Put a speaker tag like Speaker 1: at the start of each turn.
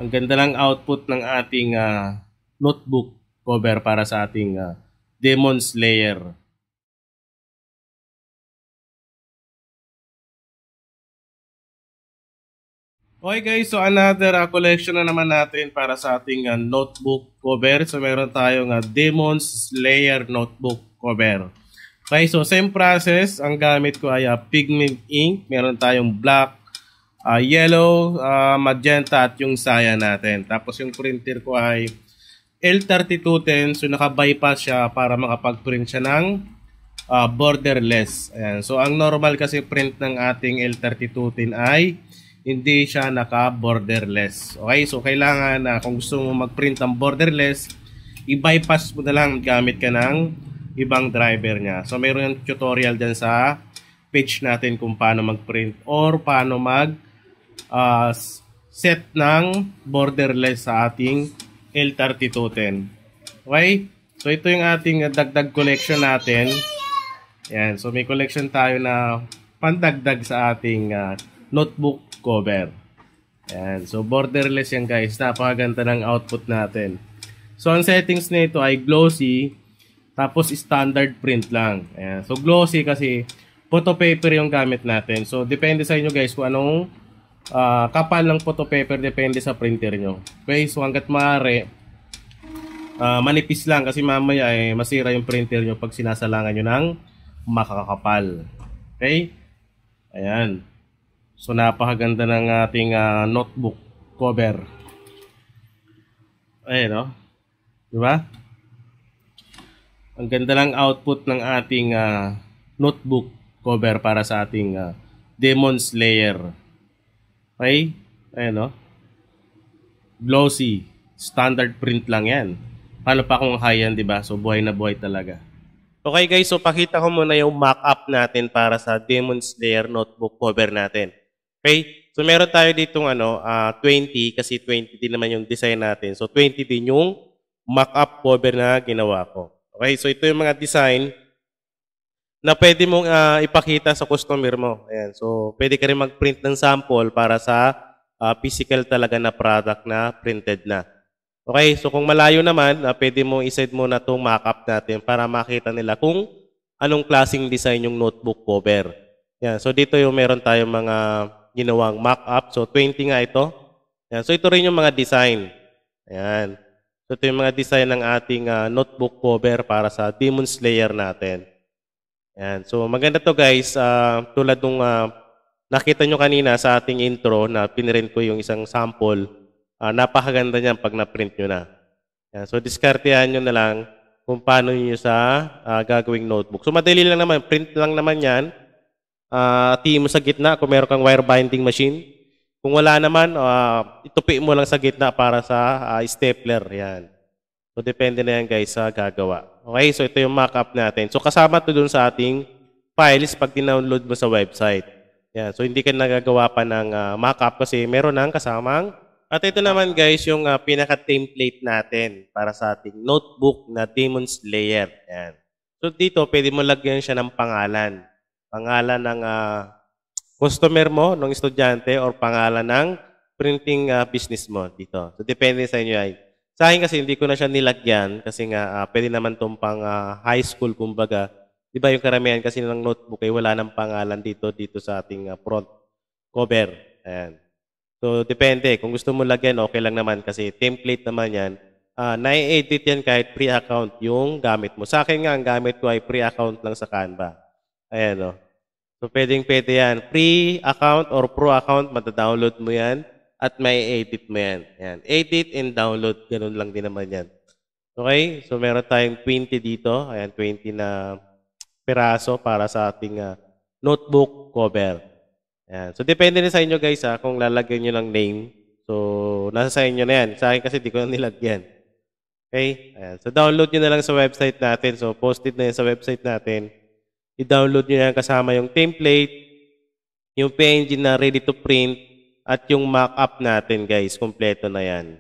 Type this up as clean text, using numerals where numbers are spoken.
Speaker 1: Ang ganda ng output ng ating notebook cover para sa ating Demon Slayer. Okay guys, so another collection na naman natin para sa ating notebook cover. So meron tayong Demon Slayer notebook cover. Okay, so same process. Ang gamit ko ay pigment ink. Meron tayong black, yellow, magenta at yung saya natin. Tapos yung printer ko ay L3210. So naka-bypass siya para makapag-print siya ng borderless. Ayan. So ang normal kasi print ng ating L3210 ay hindi siya naka-borderless. Okay, so kailangan na kung gusto mo mag-print ng borderless, i-bypass mo na lang gamit ka ng ibang driver niya. So mayroon yung tutorial dyan sa page natin kung paano mag-print or paano set ng borderless sa ating L3210. Okay? So ito yung ating dagdag collection natin. Yan. So may collection tayo na pandagdag sa ating notebook cover. Yan. So borderless yan guys. Napakaganda ng output natin. So ang settings nito ay glossy tapos standard print lang. Ayan. So glossy kasi photo paper yung gamit natin. So depende sa inyo guys kung anong kapal ng photo paper, depende sa printer nyo. Okay, so hanggat maaari manipis lang kasi mamaya masira yung printer nyo pag sinasalangan nyo ng makakapal. Okay, ayan. So napakaganda ng ating notebook cover. Ayan, no? Diba? Ang ganda ng output ng ating notebook cover para sa ating Demon Slayer. Okay? Ayan, no? Glossy. Standard print lang yan. Paano pa kung high yan, diba? So buhay na buhay talaga. Okay guys, so pakita ko muna yung mock-up natin para sa Demon Slayer notebook cover natin. Okay? So meron tayo ditong 20 kasi 20 din naman yung design natin. So 20 din yung mock-up cover na ginawa ko. Okay? So ito yung mga design na pwede mong ipakita sa customer mo. Ayan. So pwede ka rin mag-print ng sample para sa physical talaga na product na printed na. Okay? So kung malayo naman, pwede mong isend muna itong mock-up natin para makita nila kung anong klaseng design yung notebook cover. Ayan. So dito yung meron tayong mga ginawang mock-up. So 20 nga ito. Ayan. So ito rin yung mga design. Ayan. So ito yung mga design ng ating notebook cover para sa Demon Slayer natin. Ayan. So maganda to guys. Tulad nung nakita nyo kanina sa ating intro na pinrint ko yung isang sample. Napakaganda niyan pag na-print nyo na. Ayan. So diskartehan nyo na lang kung paano nyo sa gagawing notebook. So madali lang naman. Print lang naman yan. Tiin mo sa gitna kung meron kang wire binding machine. Kung wala naman, itupi mo lang sa gitna para sa stapler. Yan. So, depende na yan guys sa gagawa. Okay, so ito yung mock-up natin. So, kasama ito dun sa ating files pag dinownload mo sa website. Yan. So, hindi ka nagagawa pa ng mock-up kasi meron nang kasamang. At ito naman guys yung pinaka-template natin para sa ating notebook na Demon Slayer. Yan. So, dito pwede mo lagyan siya ng pangalan. Pangalan ng customer mo, ng estudyante, or pangalan ng printing business mo dito. So, depende sa inyo ay. Sa akin kasi hindi ko na siya nilagyan kasi nga pwede naman itong pang high school kumbaga. Di ba yung karamihan kasi ng notebook ay wala ng pangalan dito sa ating front cover. Ayan. So, depende. Kung gusto mo lagyan, okay lang naman kasi template naman yan. Na-edit yan kahit free account yung gamit mo. Sa akin nga, ang gamit ko ay free account lang sa Canva. Ayan, o. So, pwedeng-pwede yan. Free account or pro account, mata-download mo yan at may edit mo yan. Ayan. Edit and download, ganun lang din naman yan. Okay? So, meron tayong 20 dito. Ayan, 20 na piraso para sa ating notebook cover. Ayan. So, depende na sa inyo guys kung lalagyan nyo ng name. So, nasa sa inyo na yan. Sa akin kasi di ko na nilagyan. Okay? Ayan. So, download nyo na lang sa website natin. So, posted na yan sa website natin. I-download nyo yan kasama yung template, yung PNG na ready to print, at yung mock-up natin guys. Kompleto na yan.